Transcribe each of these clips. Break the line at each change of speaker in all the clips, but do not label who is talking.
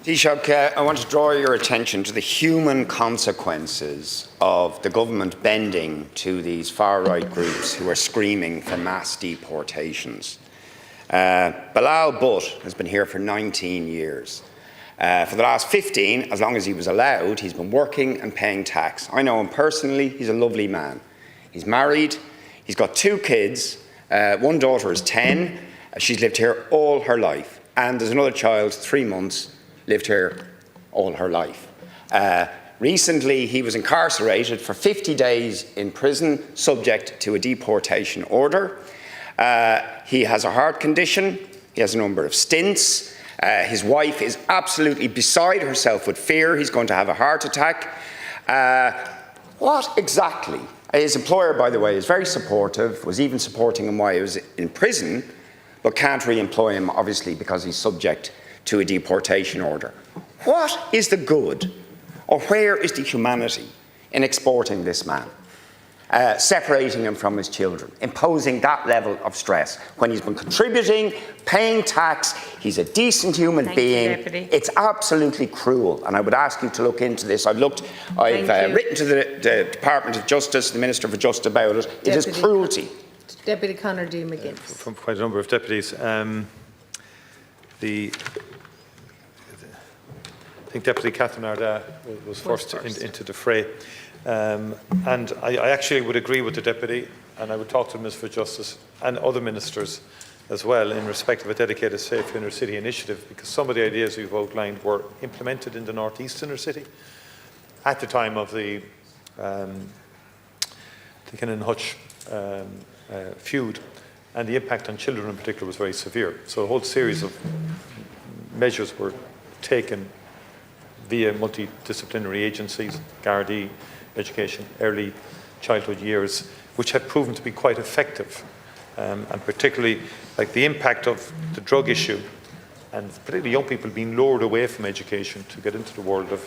Taoiseach, I want to draw your attention to the human consequences of the government bending to these far-right groups who are screaming for mass deportations. Bilal Butt has been here for 19 years. For the last 15, as long as he was allowed, he's been working and paying tax. I know him personally. He's a lovely man. He's married. He's got 2 kids. One daughter is 10. She's lived here all her life. And there's another child, 3 months, lived here all her life. Recently, he was incarcerated for 50 days in prison, subject to a deportation order. He has a heart condition. He has a number of stints. His wife is absolutely beside herself with fear. He's going to have a heart attack. What exactly? His employer, by the way, is very supportive, was even supporting him while he was in prison, but can't re-employ him, obviously, because he's subject to a deportation order. What is the good, or where is the humanity in exporting this man, separating him from his children, imposing that level of stress when he's been contributing, paying tax, he's a decent human being? It's absolutely cruel, and I would ask you to look into this. I've written to the Department of Justice, the Minister for Justice about it. It is cruelty.
Deputy Conor D. McGuinness.
From quite a number of deputies. I think Deputy Catherine Arda was first into the fray. And I actually would agree with the Deputy, and I would talk to the Minister for Justice and other ministers as well in respect of a dedicated Safe Inner City initiative, because some of the ideas we've outlined were implemented in the North East Inner City at the time of the Kinnan Hutch feud, and the impact on children in particular was very severe. So a whole series of measures were taken via multidisciplinary agencies, Gardaí, education, early childhood years, which had proven to be quite effective. And particularly like the impact of the drug issue, and particularly young people being lured away from education to get into the world of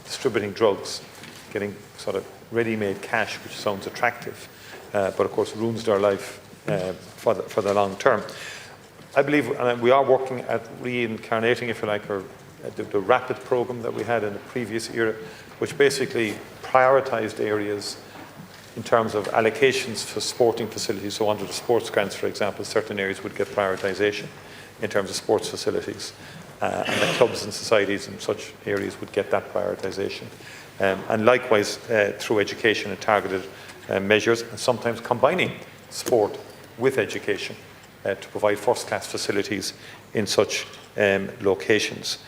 distributing drugs, getting sort of ready-made cash, which sounds attractive, but of course ruins their life for the long term. I believe, and we are working at reincarnating, if you like, or the RAPID programme that we had in the previous era, which basically prioritised areas in terms of allocations for sporting facilities. So under the sports grants, for example, certain areas would get prioritisation in terms of sports facilities, and the clubs and societies in such areas would get that prioritisation. And likewise through education and targeted measures, and sometimes combining sport with education to provide first-class facilities in such locations.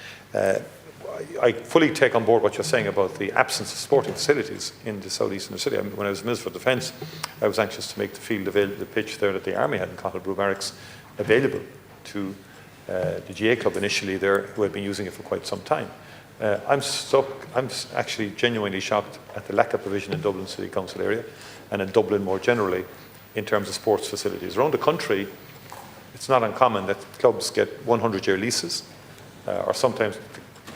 I fully take on board what you're saying about the absence of sporting facilities in the southeast inner city. When I was Minister for Defence, I was anxious to make the field available, the pitch there that the Army had in Cottlebrew Barracks, available to the GA Club initially there, who had been using it for quite some time. I'm actually genuinely shocked at the lack of provision in Dublin City Council area and in Dublin more generally in terms of sports facilities. Around the country, it's not uncommon that clubs get 100-year leases, or sometimes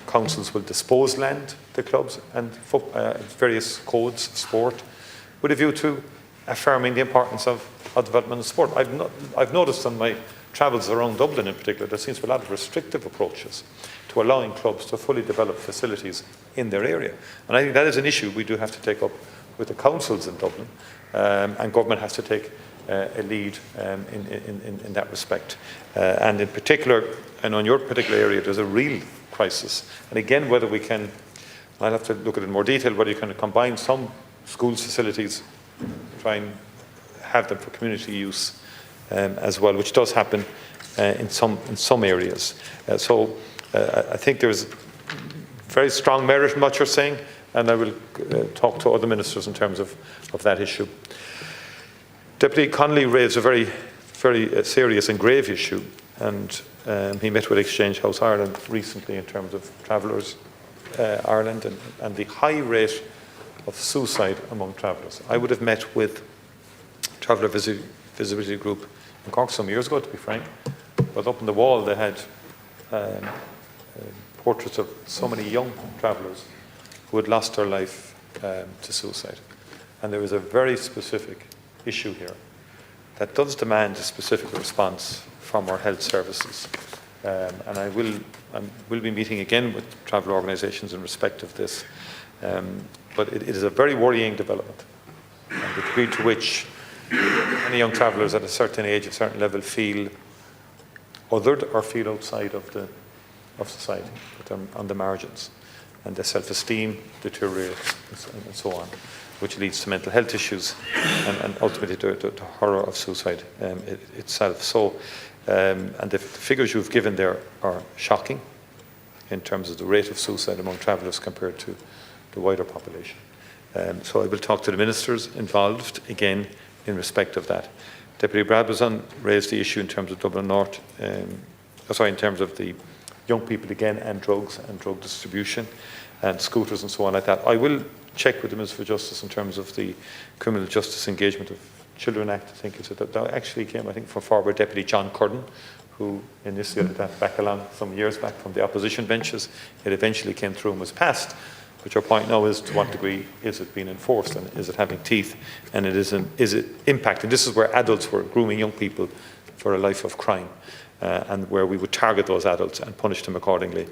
councils will dispose land to clubs and various codes of sport with a view to affirming the importance of development of sport. I've noticed on my travels around Dublin in particular, there seems to be a lot of restrictive approaches to allowing clubs to fully develop facilities in their area. And I think that is an issue we do have to take up with the councils in Dublin, and government has to take a lead in that respect. And in particular, and on your particular area, there's a real crisis. And again, whether we can, I'll have to look at it in more detail, whether you can combine some schools facilities, try and have them for community use as well, which does happen in some areas. So I think there's very strong merit in what you're saying, and I will talk to other ministers in terms of that issue. Deputy Connolly raised a very serious and grave issue, and he met with Exchange House Ireland recently in terms of Travellers Ireland and the high rate of suicide among travellers. I would have met with Traveller Visibility Group in Cork some years ago, to be frank, but up on the wall they had portraits of so many young travellers who had lost their life to suicide. And there is a very specific issue here that does demand a specific response from our health services. And I will be meeting again with travel organisations in respect of this. But it is a very worrying development. And the degree to which many young travellers at a certain age, a certain level, feel othered or feel outside of society, that they're on the margins, and their self-esteem deteriorates and so on, which leads to mental health issues and ultimately the horror of suicide itself. So, and the figures you've given there are shocking in terms of the rate of suicide among travellers compared to the wider population. So I will talk to the ministers involved again in respect of that. Deputy Brabazon raised the issue in terms of Dublin North, in terms of the young people again and drug distribution and scooters and so on like that. I will check with the Minister for Justice in terms of the Criminal Justice Engagement of Children Act. I think that actually came, I think, from former Deputy John Curran, who initiated that back along some years back from the opposition benches. It eventually came through and was passed. But your point now is, to what degree is it being enforced, and is it having teeth, and is it impacting? This is where adults were grooming young people for a life of crime, and where we would target those adults and punish them accordingly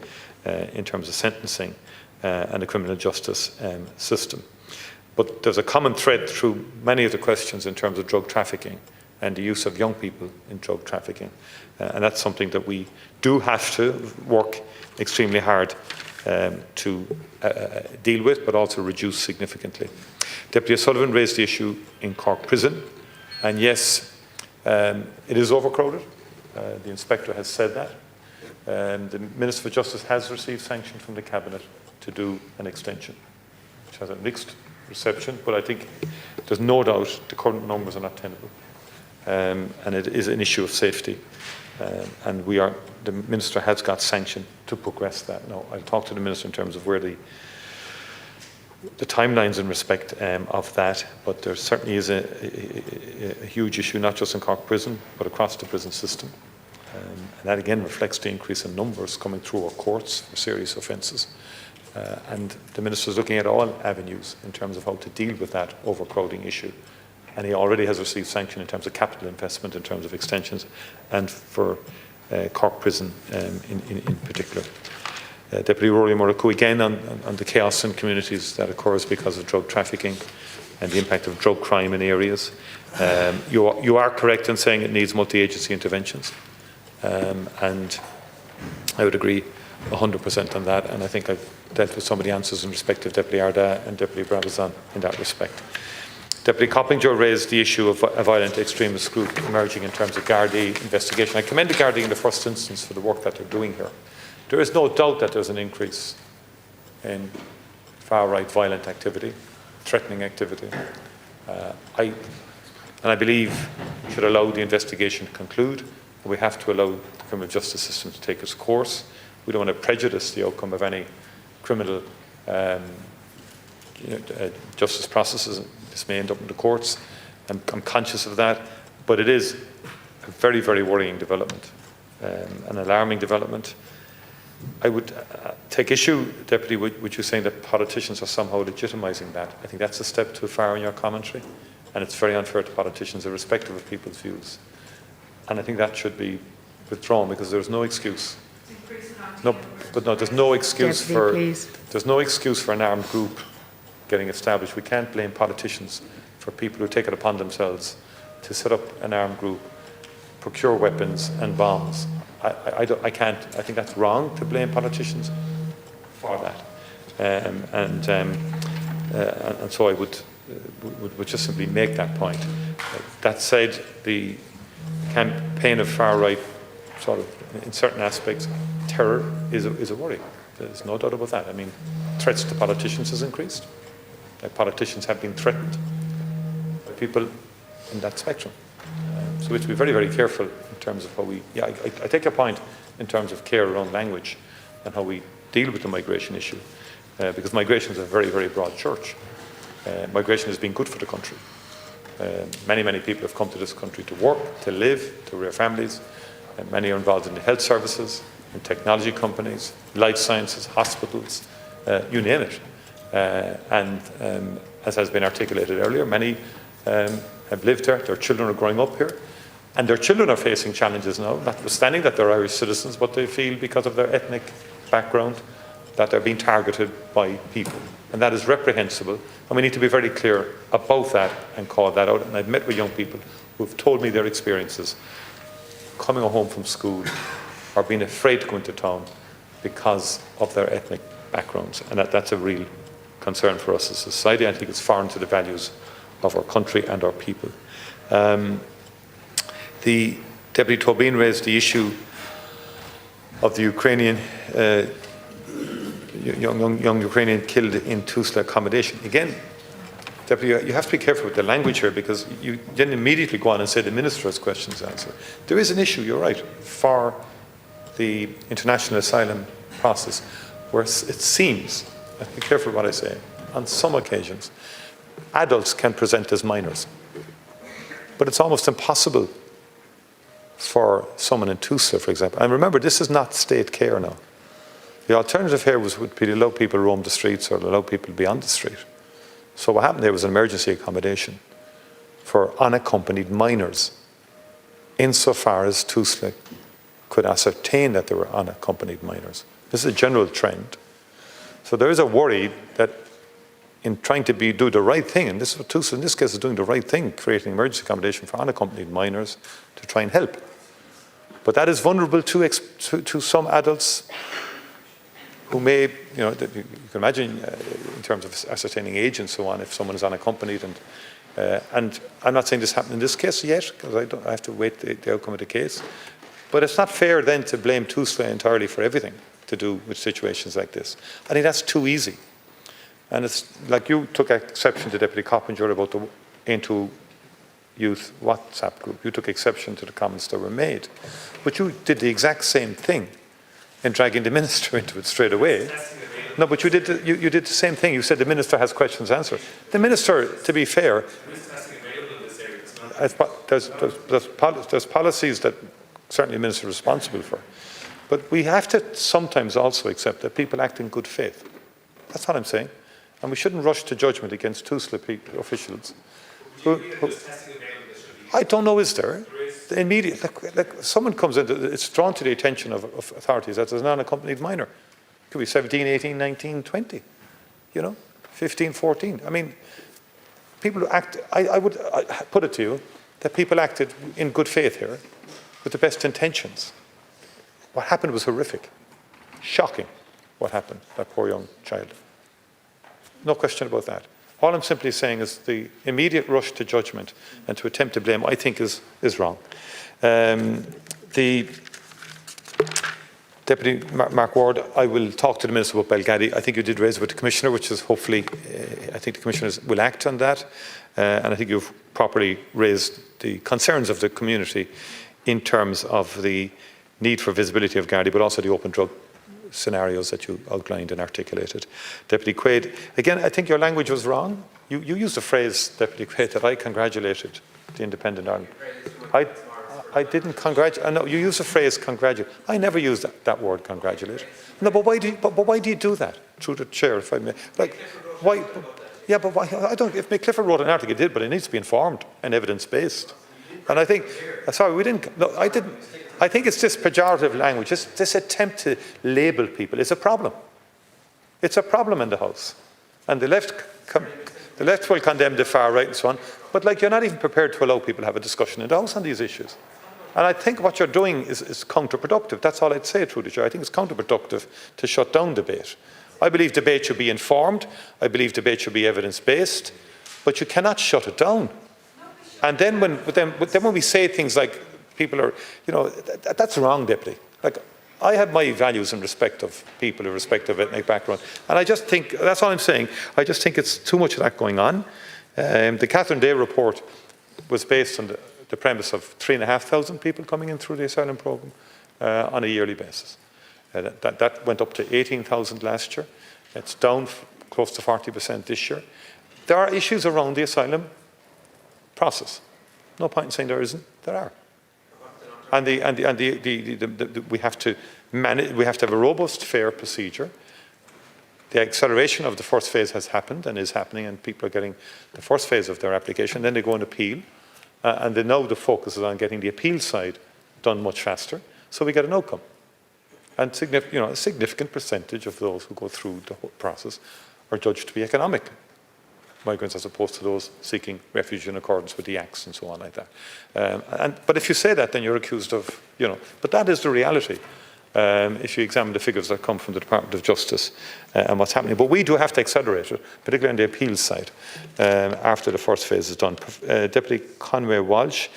in terms of sentencing and the criminal justice system. But there's a common thread through many of the questions in terms of drug trafficking and the use of young people in drug trafficking, and that's something that we do have to work extremely hard to deal with, but also reduce significantly. Deputy O'Sullivan raised the issue in Cork Prison, and yes, it is overcrowded. The inspector has said that. The Minister for Justice has received sanction from the Cabinet to do an extension, which has a mixed reception, but I think there's no doubt the current numbers are not tenable, and it is an issue of safety. And the Minister has got sanction to progress that. Now, I'll talk to the Minister in terms of where the timelines in respect of that, but there certainly is a huge issue, not just in Cork Prison, but across the prison system. And that again reflects the increase in numbers coming through our courts for serious offences. And the Minister is looking at all avenues in terms of how to deal with that overcrowding issue. And he already has received sanction in terms of capital investment, in terms of extensions, and for Cork Prison in particular. Deputy Rory Muraku, again on the chaos in communities that occurs because of drug trafficking and the impact of drug crime in areas. You are correct in saying it needs multi-agency interventions, and I would agree 100% on that, and I think I've dealt with some of the answers in respect of Deputy Arda and Deputy Brabazon in that respect. Deputy Coppinger raised the issue of a violent extremist group emerging in terms of Gardaí investigation. I commend the Gardaí in the first instance for the work that they're doing here. There is no doubt that there's an increase in far-right violent activity, threatening activity. I believe we should allow the investigation to conclude, and we have to allow the criminal justice system to take its course. We don't want to prejudice the outcome of any criminal justice processes. This may end up in the courts. I'm conscious of that, but it is a very, very worrying development, an alarming development. I would take issue, Deputy, with you saying that politicians are somehow legitimising that. I think that's a step too far in your commentary, and it's very unfair to politicians, irrespective of people's views. And I think that should be withdrawn, because there's no excuse. There's no excuse there's no excuse for an armed group getting established. We can't blame politicians for people who take it upon themselves to set up an armed group, procure weapons and bombs. I can't. I think that's wrong to blame politicians for that. And so I would just simply make that point. That said, the campaign of far-right, sort of in certain aspects, terror is a worry. There's no doubt about that. I mean, threats to politicians has increased. Politicians have been threatened by people in that spectrum. So we have to be very, very careful in terms of how we... I take your point in terms of care around language and how we deal with the migration issue, because migration is a very, very broad church. Migration has been good for the country. Many, many people have come to this country to work, to live, to rear families. Many are involved in the health services, in technology companies, life sciences, hospitals, you name it. And as has been articulated earlier, many have lived here, their children are growing up here, And their children are facing challenges now, notwithstanding that they're Irish citizens, but they feel because of their ethnic background that they're being targeted by people. And that is reprehensible. And we need to be very clear about that and call that out. And I've met with young people who've told me their experiences coming home from school or being afraid to go into town because of their ethnic backgrounds. And that's a real concern for us as a society. I think it's foreign to the values of our country and our people. The Deputy Tobin raised the issue of the Ukrainian young Ukrainian killed in Tuzla accommodation. Again, Deputy, you have to be careful with the language here, because you didn't immediately go on and say the Minister has questions to answer. There is an issue, you're right, for the international asylum process where it seems, I have to be careful what I say, on some occasions, adults can present as minors. But it's almost impossible for someone in Tuzla, for example. And remember, this is not state care now. The alternative here would be to allow people to roam the streets or allow people to be on the street. So what happened there was an emergency accommodation for unaccompanied minors, insofar as Tuzla could ascertain that they were unaccompanied minors. This is a general trend. So there is a worry that in trying to do the right thing, and this is what Tuzla in this case is doing the right thing, creating emergency accommodation for unaccompanied minors to try and help. But that is vulnerable to some adults who may, you can imagine in terms of ascertaining age and so on, if someone is unaccompanied. And I'm not saying this happened in this case yet, because I have to wait the outcome of the case. But it's not fair then to blame Tuzla entirely for everything to do with situations like this. I think that's too easy. And it's like you took exception to Deputy Coppinger about the Into Youth WhatsApp group. You took exception to the comments that were made. But you did the exact same thing in dragging the Minister into it straight away. No, but you did the same thing. You said the Minister has questions answered. The Minister, to be fair, there's policies that certainly the Minister is responsible for. But we have to sometimes also accept that people act in good faith. That's what I'm saying. And we shouldn't rush to judgment against Tuzla officials. I don't know, is there? The immediate, like someone comes in, it's drawn to the attention of authorities that there's an unaccompanied minor. It could be 17, 18, 19, 20, 15, 14. I mean, people who act, I would put it to you, that people acted in good faith here with the best intentions. What happened was horrific. Shocking what happened, that poor young child. No question about that. All I'm simply saying is the immediate rush to judgment and to attempt to blame, I think, is wrong. The Deputy Mark Ward, I will talk to the Minister about Belgadi. I think you did raise it with the Commissioner, which is hopefully, I think the Commissioner will act on that. And I think you've properly raised the concerns of the community in terms of the need for visibility of Gardaí, but also the open drug scenarios that you outlined and articulated. Deputy Quaid, again, I think your language was wrong. You used a phrase, Deputy Quaid, that I congratulated the Independent Ireland. I didn't congratulate. No, you used the phrase congratulate. I never used that word, congratulate. No, but why do you do that? Through the chair, if I may. Like, why? Yeah, but why? I don't. If Mick Clifford wrote an article, it did, but it needs to be informed and evidence-based. And I think, sorry, we didn't. No, I didn't. I think it's this pejorative language, this attempt to label people is a problem. It's a problem in the House. And the left will condemn the far right and so on, but like you're not even prepared to allow people to have a discussion in the House on these issues. And I think what you're doing is counterproductive. That's all I'd say through the chair. I think it's counterproductive to shut down debate. I believe debate should be informed. I believe debate should be evidence-based, but you cannot shut it down. And then when we say things like, people are, that's wrong, Deputy. Like, I have my values in respect of people, in respect of ethnic background. And I just think, that's all I'm saying, I just think it's too much of that going on. The Catherine Day report was based on the premise of 3,500 people coming in through the asylum programme on a yearly basis. That went up to 18,000 last year. It's down close to 40% this year. There are issues around the asylum process. No point in saying there isn't, there are. And we have to manage. We have to have a robust, fair procedure. The acceleration of the first phase has happened and is happening, and people are getting the first phase of their application. Then they go and appeal, and then now the focus is on getting the appeal side done much faster, so we get an outcome. And a significant percentage of those who go through the whole process are judged to be economic migrants as opposed to those seeking refuge in accordance with the acts and so on like that. But if you say that, then you're accused of, but that is the reality. If you examine the figures that come from the Department of Justice and what's happening. But we do have to accelerate it, particularly on the appeals side, after the first phase is done. Deputy Conway Walsh,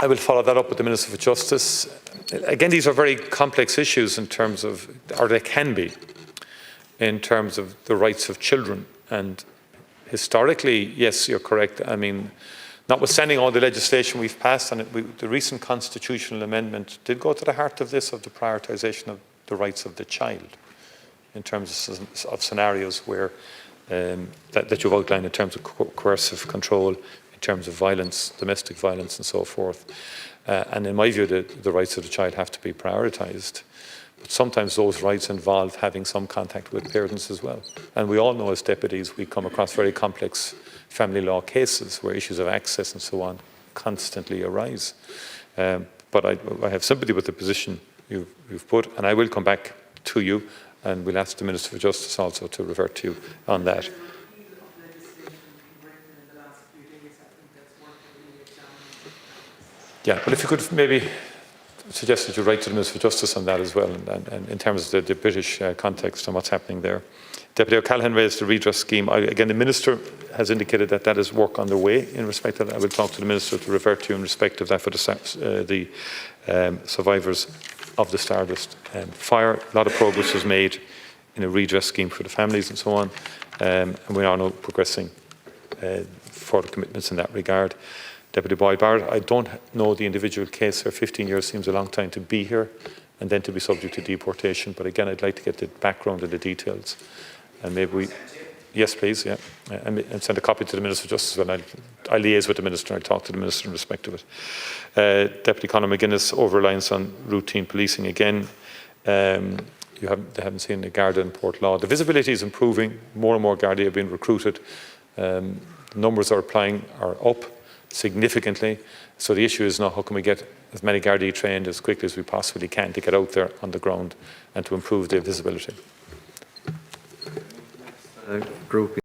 I will follow that up with the Minister for Justice. Again, these are very complex issues in terms of, or they can be, in terms of the rights of children. And historically, yes, you're correct. I mean, notwithstanding all the legislation we've passed, and the recent constitutional amendment did go to the heart of this, of the prioritisation of the rights of the child, in terms of scenarios where that you've outlined in terms of coercive control, in terms of violence, domestic violence and so forth. And in my view, the rights of the child have to be prioritised. But sometimes those rights involve having some contact with parents as well. And we all know as deputies we come across very complex family law cases where issues of access and so on constantly arise. But I have sympathy with the position you've put, and I will come back to you, and we'll ask the Minister for Justice also to revert to you on that. Yeah, but if you could maybe suggest that you write to the Minister for Justice on that as well, and in terms of the British context and what's happening there. Deputy O'Callaghan raised the redress scheme. Again, the Minister has indicated that is work on the way in respect of that. I will talk to the Minister to revert to you in respect of that for the survivors of the Stardust fire. A lot of progress was made in a redress scheme for the families and so on, and we are now progressing further commitments in that regard. Deputy Boyd Barrett, I don't know the individual case where 15 years seems a long time to be here and then to be subject to deportation, but again, I'd like to get the background and the details. And maybe we, yes please, yeah, and send a copy to the Minister for Justice. Well, I'll liaise with the Minister, I'll talk to the Minister in respect of it. Deputy Conor McGuinness, over-reliance on routine policing again. They haven't seen the Garda in Port Law. The visibility is improving, more and more Garda are being recruited. The numbers are up significantly. So the issue is now how can we get as many Gardaí trained as quickly as we possibly can to get out there on the ground and to improve their visibility.
Group